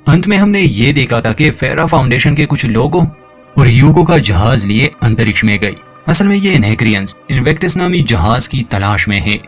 अंत में हमने ये देखा था कि फेरा फाउंडेशन के कुछ लोगों और ह्यूगो का जहाज लिए अंतरिक्ष में गई। असल में ये नेक्रियंस इन्वेक्टस नामी जहाज की तलाश में है।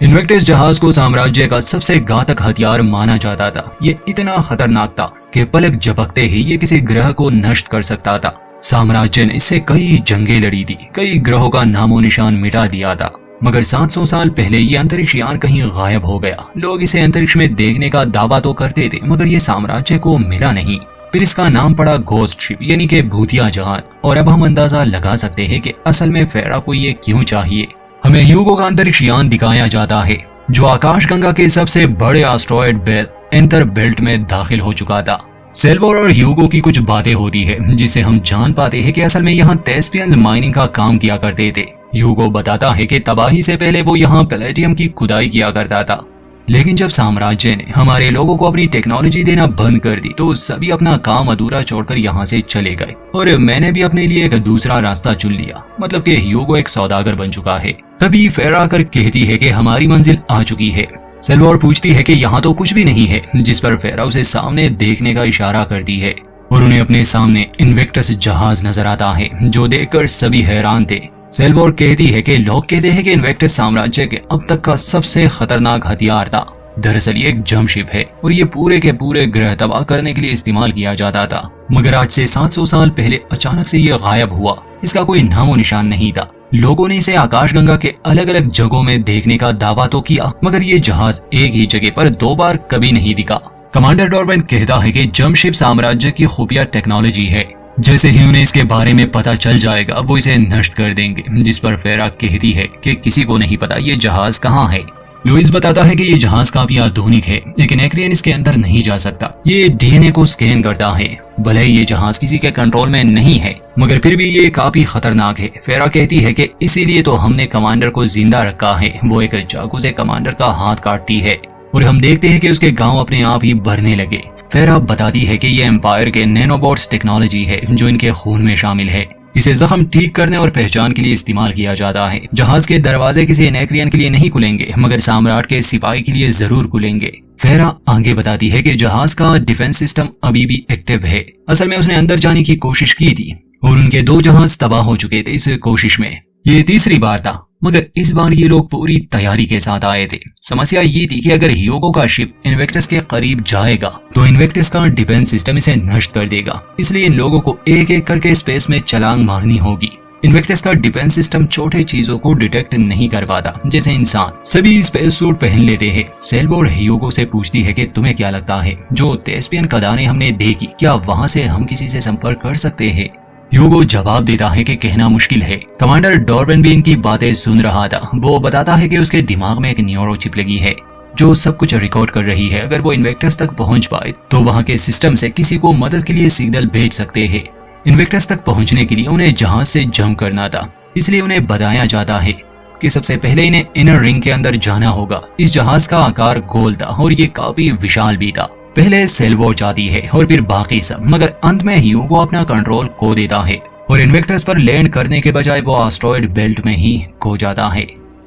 इन्वेक्टस जहाज को साम्राज्य का सबसे घातक हथियार माना जाता था। ये इतना खतरनाक था कि पलक झपकते ही ये किसी ग्रह को नष्ट कर सकता था। साम्राज्य ने इससे कई जंगें लड़ी थी, कई ग्रहों का नामो निशान मिटा दिया था, मगर 700 साल पहले ये अंतरिक्ष यान कहीं गायब हो गया। लोग इसे अंतरिक्ष में देखने का दावा तो करते थे, मगर ये साम्राज्य को मिला नहीं। फिर इसका नाम पड़ा घोस्ट शिप यानी कि भूतिया जहाज। और अब हम अंदाजा लगा सकते हैं कि असल में फेरा को ये क्यों चाहिए। हमें ह्यूगो का अंतरिक्ष यान दिखाया जाता है जो आकाशगंगा के सबसे बड़े एस्टेरॉयड बेल्ट एंटर बेल्ट में दाखिल हो चुका था। सेल्वर और ह्यूगो की कुछ बातें होती है जिससे हम जान पाते हैं कि असल में यहाँ थेस्पियंस माइनिंग का काम किया करते थे। ह्यूगो बताता है कि तबाही से पहले वो यहाँ पैलेडियम की खुदाई किया करता था, लेकिन जब साम्राज्य ने हमारे लोगों को अपनी टेक्नोलॉजी देना बंद कर दी तो सभी अपना काम अधूरा छोड़कर यहाँ से चले गए। और मैंने भी अपने लिए एक दूसरा रास्ता चुन लिया, मतलब कि ह्यूगो एक सौदागर बन चुका है। तभी फेरा आकर कहती है कि हमारी मंजिल आ चुकी है। सेल्वर पूछती है कि यहाँ तो कुछ भी नहीं है, जिस पर फेरा उसे सामने देखने का इशारा करती है और उन्हें अपने सामने इन्वेक्टस जहाज नजर आता है, जो देखकर सभी हैरान थे। सेल्वर कहती है कि लोग कहते हैं कि इन्वेक्टस साम्राज्य के अब तक का सबसे खतरनाक हथियार था। दरअसल ये एक जम शिप है और ये पूरे के पूरे ग्रह तबाह करने के लिए इस्तेमाल किया जाता था, मगर आज से 700 साल पहले अचानक से ये गायब हुआ। इसका कोई नामो निशान नहीं था। लोगों ने इसे आकाशगंगा के अलग अलग जगहों में देखने का दावा तो किया, मगर ये जहाज एक ही जगह पर 2 बार कभी नहीं दिखा। कमांडर डॉर्बन कहता है कि जम शिप साम्राज्य की खुफिया टेक्नोलॉजी है, जैसे ही उन्हें इसके बारे में पता चल जाएगा वो इसे नष्ट कर देंगे। जिस पर फेरा कहती है कि किसी को नहीं पता ये जहाज कहाँ है। लुइस बताता है कि ये जहाज काफी आधुनिक है, लेकिन नेक्रियन इसके अंदर नहीं जा सकता। ये डीएनए को स्कैन करता है। भले ये जहाज किसी के कंट्रोल में नहीं है, मगर फिर भी ये काफी खतरनाक है। फेरा कहती है कि इसीलिए तो हमने कमांडर को जिंदा रखा है। वो एक चाकू से कमांडर का हाथ काटती है और हम देखते हैं कि उसके गांव अपने आप ही भरने लगे। फेरा बताती है कि ये एम्पायर के नैनोबॉट्स टेक्नोलॉजी है जो इनके खून में शामिल है। इसे जख्म ठीक करने और पहचान के लिए इस्तेमाल किया जाता है। जहाज के दरवाजे किसी नेक्रियन के लिए नहीं खुलेंगे, मगर सम्राट के सिपाही के लिए जरूर खुलेंगे। फेरा आगे बताती है कि जहाज का डिफेंस सिस्टम अभी भी एक्टिव है। असल में उसने अंदर जाने की कोशिश की थी और उनके 2 जहाज तबाह हो चुके थे इस कोशिश में। ये तीसरी बार था, मगर इस बार ये लोग पूरी तैयारी के साथ आए थे। समस्या ये थी कि अगर ह्यूगो का शिप इन्वेक्टस के करीब जाएगा तो इन्वेक्टस का डिफेंस सिस्टम इसे नष्ट कर देगा। इसलिए इन लोगों को एक एक करके स्पेस में छलांग मारनी होगी। इन्वेक्टस का डिफेंस सिस्टम छोटे चीजों को डिटेक्ट नहीं कर पाता, जैसे इंसान। सभी स्पेस सूट पहन लेते हैं। सेल्वर ह्यूगो से पूछती है कि तुम्हें क्या लगता है, जो थेस्पियन खदानें हमने देखी, क्या वहाँ से हम किसी से संपर्क कर सकते हैं? ह्यूगो जवाब देता है कि कहना मुश्किल है। कमांडर डॉर्बन भी इनकी बातें सुन रहा था। वो बताता है कि उसके दिमाग में एक न्यूरो चिप लगी है जो सब कुछ रिकॉर्ड कर रही है। अगर वो इन्वेक्टस तक पहुंच पाए तो वहां के सिस्टम से किसी को मदद के लिए सिग्नल भेज सकते हैं। इन्वेक्टस तक पहुंचने के लिए उन्हें जहाज से जंप करना था, इसलिए उन्हें बताया जाता है कि सबसे पहले इन्हें इनर रिंग के अंदर जाना होगा। इस जहाज का आकार गोल था और ये काफी विशाल भी था। पहले सेल्वर जाती है और फिर बाकी सब, मगर अंत में ह्यूगो अपना कंट्रोल खो देता है और इन्वेक्टस पर लैंड करने के बजाय वो एस्टेरॉयड बेल्ट में ही खो जाता है।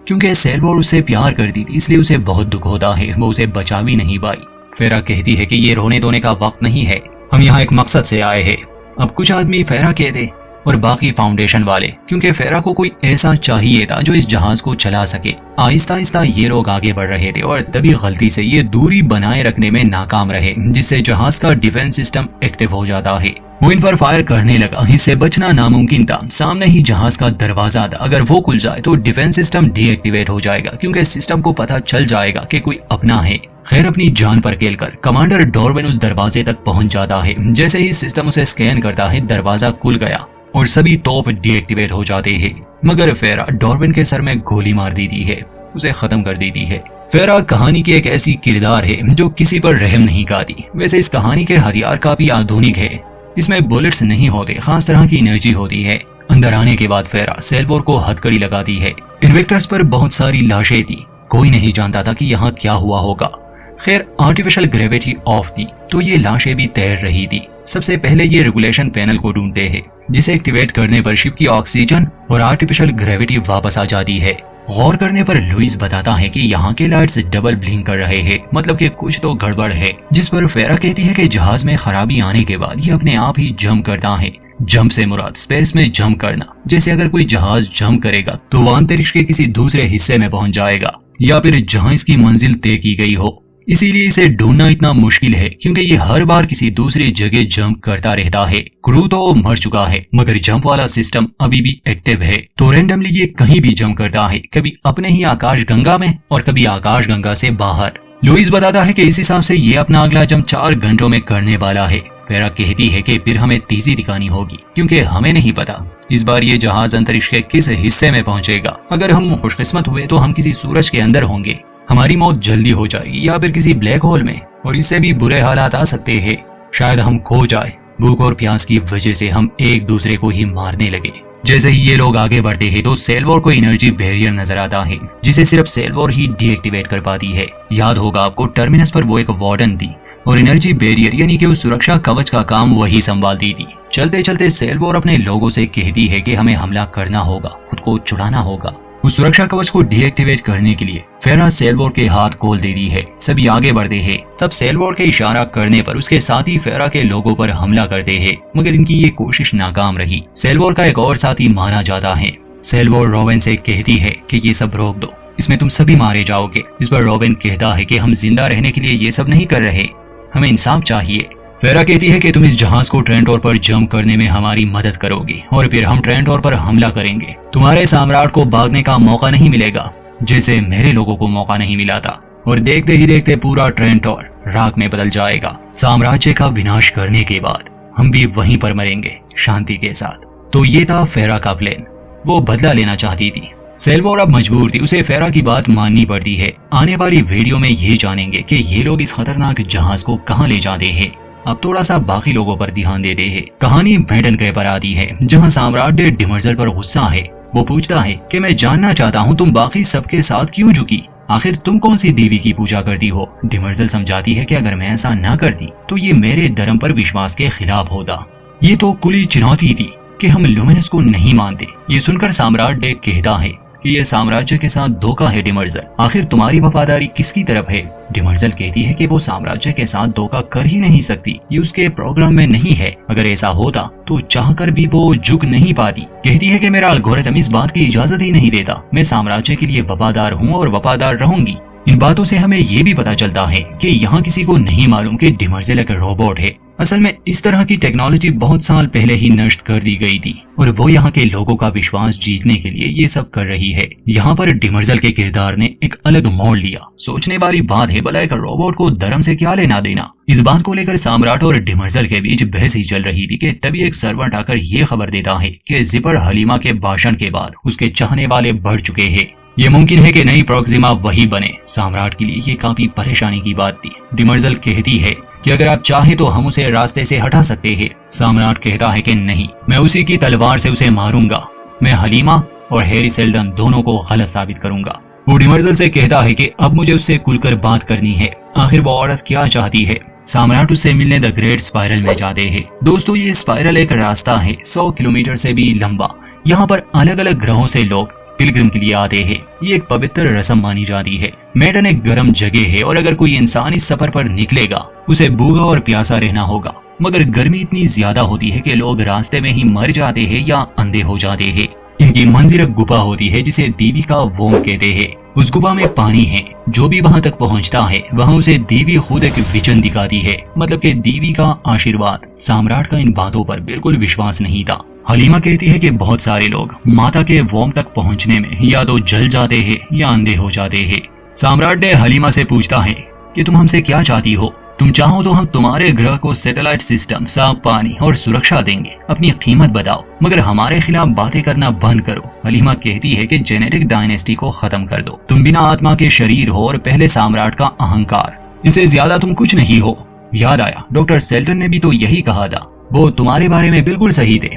क्योंकि सेल्वर उससे प्यार करती थी, इसलिए उसे बहुत दुख होता है। वो उसे बचा भी नहीं पाई। फेरा कहती है कि ये रोने धोने का वक्त नहीं है, हम यहाँ एक मकसद से आए हैं। अब कुछ आदमी फेरा कह दे और बाकी फाउंडेशन वाले, क्योंकि फेरा को कोई ऐसा चाहिए था जो इस जहाज को चला सके। आहिस्ता आहिस्ता ये लोग आगे बढ़ रहे थे और तभी गलती से ये दूरी बनाए रखने में नाकाम रहे, जिससे जहाज का डिफेंस सिस्टम एक्टिव हो जाता है। वो इन पर फायर करने लगा। इससे बचना नामुमकिन था। सामने ही जहाज का दरवाजा था। अगर वो खुल जाए तो डिफेंस सिस्टम डीएक्टिवेट हो जाएगा, क्योंकि सिस्टम को पता चल जाएगा कि कोई अपना है। खैर, अपनी जान पर खेलकर कमांडर डॉर्बन उस दरवाजे तक पहुंच जाता है। जैसे ही सिस्टम उसे स्कैन करता है, दरवाजा खुल गया और सभी तोप डीएक्टिवेट हो जाते हैं। मगर फेरा डॉर्बन के सर में गोली मार देती है, उसे खत्म कर देती है। फेरा कहानी की एक ऐसी किरदार है जो किसी पर रहम नहीं खाती। वैसे इस कहानी के हथियार काफी आधुनिक है। इसमें बुलेट्स नहीं होते, खास तरह की एनर्जी होती है। अंदर आने के बाद फेरा सेल्वर को हथकड़ी लगाती है। इन्वेक्टर्स पर बहुत सारी लाशें थी। कोई नहीं जानता था कि यहाँ क्या हुआ होगा। खैर, आर्टिफिशियल ग्रेविटी ऑफ थी तो ये लाशें भी तैर रही थी। सबसे पहले ये रेगुलेशन पैनल को ढूंढते हैं, जिसे एक्टिवेट करने पर शिप की ऑक्सीजन और आर्टिफिशियल ग्रेविटी वापस आ जाती है। गौर करने पर लुइस बताता है कि यहाँ के लाइट्स डबल ब्लिंक कर रहे हैं, मतलब कि कुछ तो गड़बड़ है। जिस पर फेरा कहती है कि जहाज में खराबी आने के बाद ये अपने आप ही जंप करता है। जंप से मुराद स्पेस में जंप करना, जैसे अगर कोई जहाज जंप करेगा तो वह अंतरिक्ष के किसी दूसरे हिस्से में पहुंच जाएगा या फिर जहां इसकी मंजिल तय की गई हो। इसीलिए इसे ढूंढना इतना मुश्किल है क्योंकि ये हर बार किसी दूसरी जगह जंप करता रहता है। क्रू तो मर चुका है मगर जंप वाला सिस्टम अभी भी एक्टिव है, तो रैंडमली ये कहीं भी जंप करता है, कभी अपने ही आकाश गंगा में और कभी आकाश गंगा से बाहर। लुइस बताता है कि इस हिसाब से ये अपना अगला जंप 4 घंटों में करने वाला है। फेरा कहती है कि फिर हमें तेजी दिखानी होगी क्योंकि हमें नहीं पता इस बार ये जहाज अंतरिक्ष के किस हिस्से में पहुंचेगा। अगर हम खुशकिस्मत हुए तो हम किसी सूरज के अंदर होंगे, हमारी मौत जल्दी हो जाएगी, या फिर किसी ब्लैक होल में, और इससे भी बुरे हालात आ सकते हैं। शायद हम खो जाए, भूख और प्यास की वजह से हम एक दूसरे को ही मारने लगे। जैसे ही ये लोग आगे बढ़ते हैं तो सेलवॉर को एनर्जी बैरियर नजर आता है जिसे सिर्फ सेलवॉर ही डीएक्टिवेट कर पाती है। याद होगा आपको, टर्मिनस पर वो एक वार्डन थी और एनर्जी बैरियर यानी कि उस सुरक्षा कवच का काम वही संभालती थी। चलते चलते सेलवॉर अपने लोगों से कहती है कि हमें हमला करना होगा, खुद को छुड़ाना होगा। उस सुरक्षा कवच को डीएक्टिवेट करने के लिए फेरा सेलवॉर के हाथ खोल देती है। सभी आगे बढ़ते हैं। तब सेलवॉर के इशारा करने पर उसके साथी फेरा के लोगों पर हमला करते हैं, मगर इनकी ये कोशिश नाकाम रही। सेलवॉर का एक और साथी मारा जाता है। सेलवॉर रोवेन से कहती है कि ये सब रोक दो, इसमें तुम सभी मारे जाओगे। इस पर रोवेन कहता है कि हम जिंदा रहने के लिए ये सब नहीं कर रहे, हमें इंसाफ चाहिए। फेरा कहती है कि तुम इस जहाज को ट्रेंटोर पर जंप करने में हमारी मदद करोगी और फिर हम ट्रेंटोर पर हमला करेंगे। तुम्हारे सम्राट को भागने का मौका नहीं मिलेगा, जैसे मेरे लोगों को मौका नहीं मिला था। और देखते ही देखते पूरा ट्रेंटोर राख में बदल जाएगा। साम्राज्य का विनाश करने के बाद हम भी वहीं पर मरेंगे शांति के साथ। तो ये था फेरा का प्लान। वो बदला लेना चाहती थी। सेलवॉर अब मजबूर थी, उसे फेरा की बात माननी पड़ती है। आने वाली वीडियो में ये जानेंगे कि ये लोग इस खतरनाक जहाज को कहाँ ले जाते हैं। अब थोड़ा सा बाकी लोगों पर ध्यान देते हैं। कहानी मैडन ग्रे पर आती है, जहाँ सम्राट डिमर्जल पर गुस्सा है। वो पूछता है कि मैं जानना चाहता हूँ तुम बाकी सबके साथ क्यों झुकी, आखिर तुम कौन सी देवी की पूजा करती हो। डिमर्जल समझाती है कि अगर मैं ऐसा न करती तो ये मेरे धर्म पर विश्वास के खिलाफ होता। ये तो खुली चुनौती थी कि हम लुमिनस को नहीं मानते। ये सुनकर सम्राट कहता है कि ये साम्राज्य के साथ धोखा है डिमर्जल, आखिर तुम्हारी वफादारी किसकी तरफ है। डिमर्जल कहती है कि वो साम्राज्य के साथ धोखा कर ही नहीं सकती, ये उसके प्रोग्राम में नहीं है। अगर ऐसा होता तो चाहकर भी वो झुक नहीं पाती। कहती है कि मेरा एल्गोरिथम इस बात की इजाजत ही नहीं देता। मैं साम्राज्य के लिए वफादार हूँ और वफादार रहूंगी। इन बातों से हमें ये भी पता चलता है कि यहाँ किसी को नहीं मालूम कि डिमर्जल एक रोबोट है। असल में इस तरह की टेक्नोलॉजी बहुत साल पहले ही नष्ट कर दी गई थी और वो यहाँ के लोगों का विश्वास जीतने के लिए ये सब कर रही है। यहाँ पर डिमर्जल के किरदार ने एक अलग मोड़ लिया। सोचने वाली बात है, भला एक रोबोट को धर्म से क्या लेना देना। इस बात को लेकर सम्राट और डिमर्जल के बीच बहस ही चल रही थी कि तभी एक सर्वेंट आकर ये खबर देता है कि जिपर हलीमा के भाषण के बाद उसके चाहने वाले बढ़ चुके हैं। ये मुमकिन है कि नई प्रोक्सिमा वही बने। सम्राट के लिए ये काफी परेशानी की बात थी। डिमर्जल कहती है कि अगर आप चाहे तो हम उसे रास्ते से हटा सकते हैं। सम्राट कहता है कि नहीं, मैं उसी की तलवार से उसे मारूंगा। मैं हलीमा और हैरी सेल्डन दोनों को गलत साबित करूंगा। वो डिमर्जल से कहता है कि अब मुझे उससे खुलकर बात करनी है, आखिर वो औरत क्या चाहती है। सम्राट उससे मिलने द ग्रेट स्पाइरल में जाते हैं। दोस्तों, ये स्पाइरल एक रास्ता है 100 किलोमीटर से भी लंबा। यहाँ पर अलग अलग ग्रहों से लोग पिलग्रिम के लिए आते हैं। ये एक पवित्र रस्म मानी जाती है। मैडन एक गर्म जगह है और अगर कोई इंसान इस सफर पर निकलेगा उसे भूखा और प्यासा रहना होगा, मगर गर्मी इतनी ज्यादा होती है कि लोग रास्ते में ही मर जाते हैं या अंधे हो जाते हैं। इनकी मंजिल एक गुफा होती है जिसे देवी का वोम कहते हैं। उस गुफा में पानी है। जो भी वहां तक पहुंचता है वहां उसे देवी खुद एक विजन दिखाती है, मतलब कि देवी का आशीर्वाद। सम्राट का इन बातों पर बिल्कुल विश्वास नहीं था। हलीमा कहती है कि बहुत सारे लोग माता के वोम तक पहुंचने में या तो जल जाते हैं या अंधे हो जाते हैं। सम्राट ने हलीमा से पूछता है कि तुम हमसे क्या चाहती हो। तुम चाहो तो हम तुम्हारे ग्रह को सैटेलाइट सिस्टम, साफ पानी और सुरक्षा देंगे। अपनी कीमत बताओ, मगर हमारे खिलाफ बातें करना बंद करो। हलीमा कहती है कि जेनेटिक डायनेस्टी को खत्म कर दो। तुम बिना आत्मा के शरीर हो और पहले सम्राट का अहंकार, इससे ज्यादा तुम कुछ नहीं हो। याद आया, डॉक्टर सेल्टन ने भी तो यही कहा था। वो तुम्हारे बारे में बिल्कुल सही थे।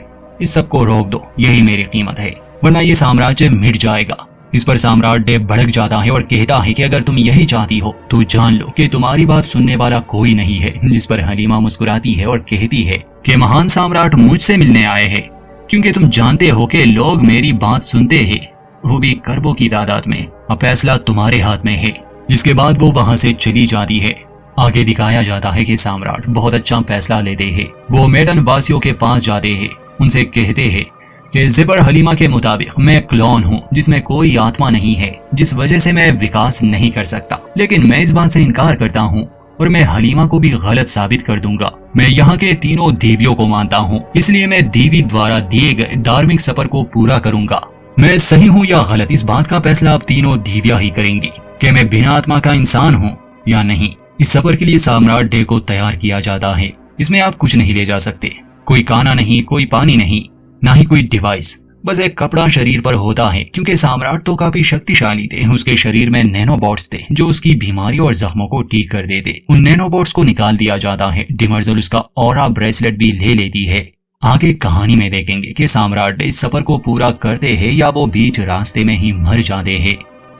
इस सब को रोक दो, यही मेरी कीमत है, वरना ये साम्राज्य मिट जाएगा। इस पर सम्राट देव भड़क जाता है और कहता है कि अगर तुम यही चाहती हो तो जान लो कि तुम्हारी बात सुनने वाला कोई नहीं है। जिस पर हलीमा मुस्कुराती है और कहती है कि महान सम्राट मुझसे मिलने आए हैं, क्योंकि तुम जानते हो कि लोग मेरी बात सुनते हैं वो भी करबों की तादाद में। अब फैसला तुम्हारे हाथ में है। जिसके बाद वो वहां से चली जाती है। आगे दिखाया जाता है कि सम्राट बहुत अच्छा फैसला लेते हैं। वो मेडन वासियों के पास जाते हैं, उनसे कहते हैं कि ज़िबर हलीमा के मुताबिक मैं क्लोन हूँ जिसमें कोई आत्मा नहीं है, जिस वजह से मैं विकास नहीं कर सकता। लेकिन मैं इस बात से इनकार करता हूँ और मैं हलीमा को भी गलत साबित कर दूंगा। मैं यहाँ के तीनों देवियों को मानता हूँ, इसलिए मैं देवी द्वारा दिए गए धार्मिक सफर को पूरा करूंगा। मैं सही हूँ या गलत, इस बात का फैसला अब तीनों देवियां ही करेंगी कि मैं बिना आत्मा का इंसान हूँ या नहीं। इस सफर के लिए सम्राट डे को तैयार किया जाता है। इसमें आप कुछ नहीं ले जा सकते, कोई खाना नहीं, कोई पानी नहीं, ना ही कोई डिवाइस, बस एक कपड़ा शरीर पर होता है। क्योंकि सम्राट तो काफी शक्तिशाली थे, उसके शरीर में नैनोबॉट्स थे जो उसकी बीमारी और जख्मों को ठीक कर देते। उन नैनोबॉट्स को निकाल दिया जाता है। डिमर्जल उसका ऑरा ब्रेसलेट भी ले लेती है। आगे कहानी में देखेंगे कि सम्राट इस सफर को पूरा करते हैं या वो बीच रास्ते में ही मर जाते हैं।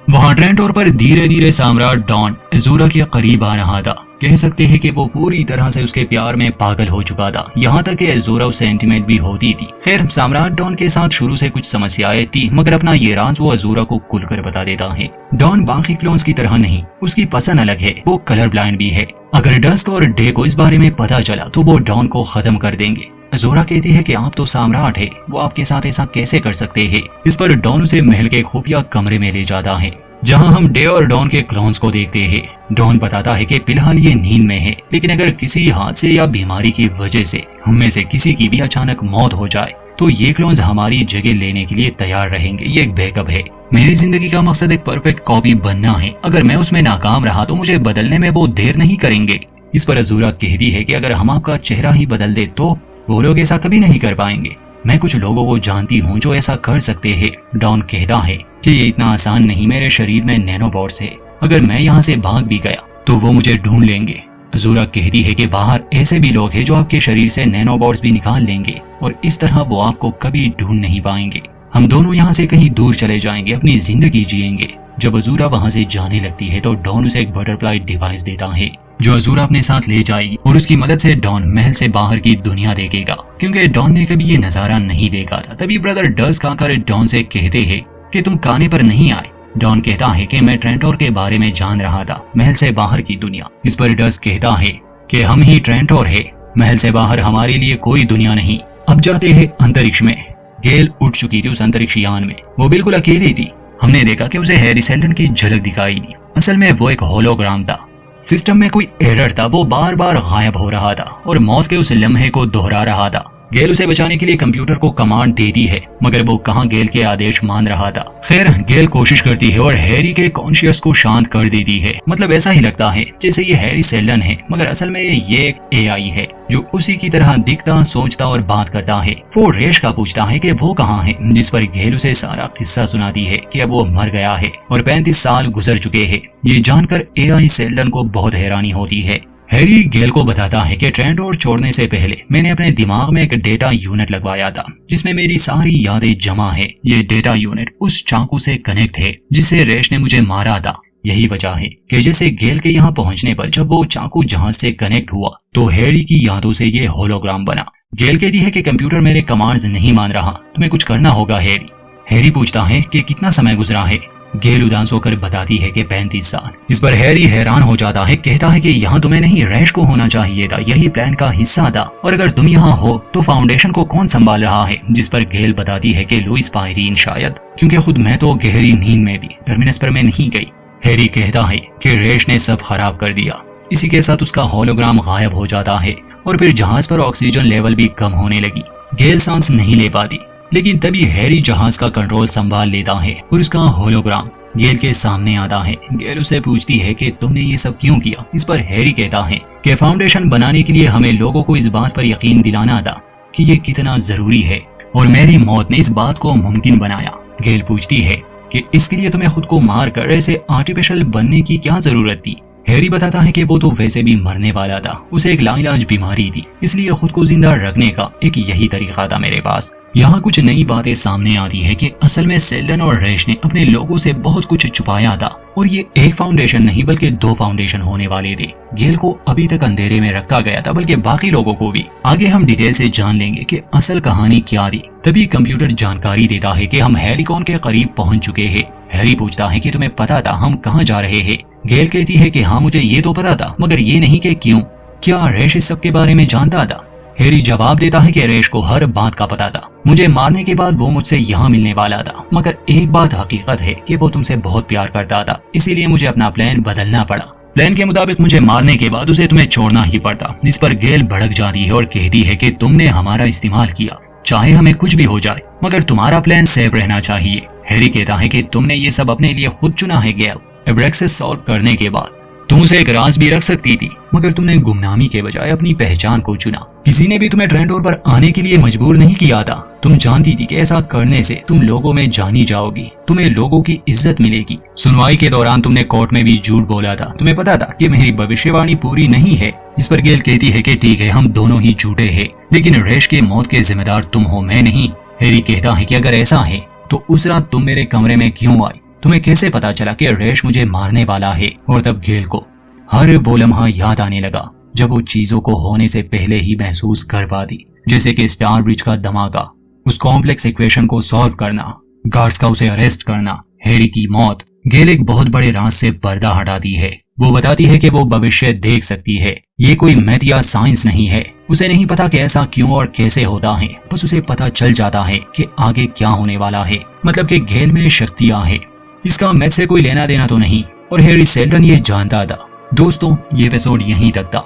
वहां ट्रेंटोर पर धीरे धीरे सम्राट डॉन अजूरा के करीब आ रहा था। कह सकते हैं कि वो पूरी तरह से उसके प्यार में पागल हो चुका था, यहाँ तक कि अजूरा उससे इंटीमेट भी होती थी। खैर, सम्राट डॉन के साथ शुरू से कुछ समस्याएं थी, मगर अपना ये राज वो अजूरा को खुलकर बता देता है। डॉन बाकी क्लोन्स की तरह नहीं, उसकी पसंद अलग है, वो कलर ब्लाइंड भी है। अगर डस्क और डे को इस बारे में पता चला तो वो डॉन को खत्म कर देंगे। अजूरा कहती है कि आप तो सम्राट है, वो आपके साथ ऐसा कैसे कर सकते हैं। इस पर डॉन उसे महल के खुफिया कमरे में ले जाता है, जहां हम डे और डॉन के क्लोन्स को देखते हैं। डॉन बताता है कि फिलहाल ये नींद में है, लेकिन अगर किसी हादसे या बीमारी की वजह से हम में से किसी की भी अचानक मौत हो जाए तो ये क्लोन्स हमारी जगह लेने के लिए तैयार रहेंगे। ये एक बैकअप है। मेरी जिंदगी का मकसद एक परफेक्ट कॉपी बनना है। अगर मैं उसमें नाकाम रहा तो मुझे बदलने में वो देर नहीं करेंगे। इस पर अजूरा कहती है कि अगर हम आपका चेहरा ही बदल दे तो वो लोग ऐसा कभी नहीं कर पाएंगे। मैं कुछ लोगों को जानती हूँ जो ऐसा कर सकते हैं। डॉन कहता है कि ये इतना आसान नहीं, मेरे शरीर में नैनोबॉट्स है, अगर मैं यहाँ से भाग भी गया तो वो मुझे ढूंढ लेंगे। अजूरा कहती है कि बाहर ऐसे भी लोग हैं जो आपके शरीर से नैनोबॉट्स भी निकाल लेंगे और इस तरह वो आपको कभी ढूंढ नहीं पाएंगे। हम दोनों यहाँ से कहीं दूर चले जाएंगे, अपनी जिंदगी जिएंगे। जब अजूरा वहाँ से जाने लगती है तो डॉन उसे एक बटरफ्लाई डिवाइस देता है जो अजूरा अपने साथ ले जाएगी और उसकी मदद से डॉन महल से बाहर की दुनिया देखेगा, क्योंकि डॉन ने कभी ये नजारा नहीं देखा था। तभी ब्रदर डस्क आकर डॉन से कहते हैं कि तुम खाने पर नहीं आए। डॉन कहता है कि मैं ट्रेंटोर के बारे में जान रहा था, महल से बाहर की दुनिया। इस पर डस्क कहता है कि हम ही ट्रेंटोर है, महल से बाहर हमारे लिए कोई दुनिया नहीं। अब जाते हैं अंतरिक्ष में। गेल उठ चुकी थी उस अंतरिक्ष यान में, वो बिल्कुल अकेली थी। हमने देखा कि उसे हैरी सेल्डन की झलक दिखाई दी। असल में वो एक होलोग्राम था। सिस्टम में कोई एरर था, वो बार बार गायब हो रहा था और मौत के उस लम्हे को दोहरा रहा था। गेल उसे बचाने के लिए कंप्यूटर को कमांड देती है, मगर वो कहाँ गेल के आदेश मान रहा था। खैर, गेल कोशिश करती है और हैरी के कॉन्शियस को शांत कर देती है। मतलब ऐसा ही लगता है जैसे ये हैरी सेल्डन है, मगर असल में ये एक AI है जो उसी की तरह दिखता, सोचता और बात करता है। वो रेश का पूछता है कि वो कहाँ है, जिस पर गेल उसे सारा किस्सा सुनाती है कि अब वो मर गया है और 35 साल गुजर चुके हैं। ये जानकर AI सेल्डन को बहुत हैरानी होती है। हैरी गेल को बताता है कि ट्रेंटोर छोड़ने से पहले मैंने अपने दिमाग में एक डेटा यूनिट लगवाया था जिसमें मेरी सारी यादें जमा है। ये डेटा यूनिट उस चाकू से कनेक्ट है जिससे रेश ने मुझे मारा था। यही वजह है कि जैसे गेल के यहाँ पहुँचने पर जब वो चाकू जहाज से कनेक्ट हुआ तो हैरी की यादों से ये होलोग्राम बना। गेल कहती है कि कंप्यूटर मेरे कमांड्स नहीं मान रहा, तुम्हें कुछ करना होगा हैरी। हैरी पूछता है कि कितना समय गुजरा है। गेल उदास होकर बताती है कि 35 साल। इस पर हैरी हैरान हो जाता है, कहता है कि यहाँ तुम्हें नहीं रैश को होना चाहिए था, यही प्लान का हिस्सा था, और अगर तुम यहाँ हो तो फाउंडेशन को कौन संभाल रहा है। जिस पर गेल बताती है कि लुइस पायरीन शायद, क्योंकि खुद मैं तो गहरी नींद में थी, टर्मिनस पर मैं नहीं गई। हैरी कहता है कि रैश ने सब खराब कर दिया। इसी के साथ उसका होलोग्राम गायब हो जाता है और फिर जहाज पर ऑक्सीजन लेवल भी कम होने लगी। गेल सांस नहीं ले पाती, लेकिन तभी हैरी जहाज का कंट्रोल संभाल लेता है और उसका होलोग्राम गेल के सामने आता है। गेल उसे पूछती है कि तुमने ये सब क्यों किया। इस पर हैरी कहता है कि फाउंडेशन बनाने के लिए हमें लोगों को इस बात पर यकीन दिलाना था कि ये कितना जरूरी है और मेरी मौत ने इस बात को मुमकिन बनाया। गेल पूछती है कि इसके लिए तुम्हें खुद को मार कर ऐसे आर्टिफिशियल बनने की क्या जरूरत थी। हैरी बताता है कि वो तो वैसे भी मरने वाला था, उसे एक लाइलाज बीमारी थी, इसलिए खुद को जिंदा रखने का एक यही तरीका था मेरे पास। यहाँ कुछ नई बातें सामने आती है कि असल में सेल्डन और रेश ने अपने लोगों से बहुत कुछ छुपाया था और ये एक फाउंडेशन नहीं बल्कि 2 फाउंडेशन होने वाले थे। गेल को अभी तक अंधेरे में रखा गया था, बल्कि बाकी लोगों को भी। आगे हम डिटेल से जान लेंगे कि असल कहानी क्या थी। तभी कंप्यूटर जानकारी देता है कि हम हेलिकॉन के करीब पहुंच चुके हैं। हैरी पूछता है कि तुम्हें पता था हम कहाँ जा रहे हैं? गेल कहती है कि हाँ मुझे ये तो पता था, मगर ये नहीं कि क्यों। क्या रेश इस सब के बारे में जानता था? हैरी जवाब देता है कि रेश को हर बात का पता था। मुझे मारने के बाद वो मुझसे यहाँ मिलने वाला था, मगर एक बात हकीकत है कि वो तुमसे बहुत प्यार करता था, इसीलिए मुझे अपना प्लान बदलना पड़ा। प्लान के मुताबिक मुझे मारने के बाद उसे तुम्हें छोड़ना ही पड़ता। इस पर गेल भड़क जाती है और कहती है कि तुमने हमारा इस्तेमाल किया, चाहे हमें कुछ भी हो जाए, मगर तुम्हारा प्लान सेफ रहना चाहिए। हैरी कहता है कि तुमने ये सब अपने लिए खुद चुना है गेल। एब्रेक्सिस सॉल्व करने के बाद तुम उसे एक राज भी रख सकती थी, मगर तुमने गुमनामी के बजाय अपनी पहचान को चुना। किसी ने भी तुम्हें ट्रेंडोर पर आने के लिए मजबूर नहीं किया था। तुम जानती थी कि ऐसा करने से तुम लोगों में जानी जाओगी, तुम्हें लोगों की इज्जत मिलेगी। सुनवाई के दौरान तुमने कोर्ट में भी झूठ बोला था। तुम्हें पता था कि मेरी भविष्यवाणी पूरी नहीं है। इस पर गेल कहती है कि ठीक है, हम दोनों ही झूठे हैं, लेकिन रेश के मौत के जिम्मेदार तुम हो, मैं नहीं। हैरी कहता है कि अगर ऐसा है तो उस रात तुम मेरे कमरे में क्यों आई? तुम्हें कैसे पता चला कि रेश मुझे मारने वाला है? और तब गेल को हर वो लम्हा याद आने लगा जब वो चीजों को होने से पहले ही महसूस कर पाती, जैसे कि स्टार ब्रिज का धमाका, उस कॉम्प्लेक्स इक्वेशन को सॉल्व करना, गार्ड्स का उसे अरेस्ट करना, हैरी की मौत। गेल एक बहुत बड़े राज से पर्दा हटाती है। वो बताती है कि वो भविष्य देख सकती है। ये कोई मैथ या साइंस नहीं है। उसे नहीं पता कि ऐसा क्यों और कैसे होता है, बस उसे पता चल जाता है कि आगे क्या होने वाला है। मतलब कि गेल में शक्तियां हैं। इसका मैथ से कोई लेना देना तो नहीं, और हैरी सेल्डन ये जानता था। दोस्तों, ये एपिसोड यहीं तक था।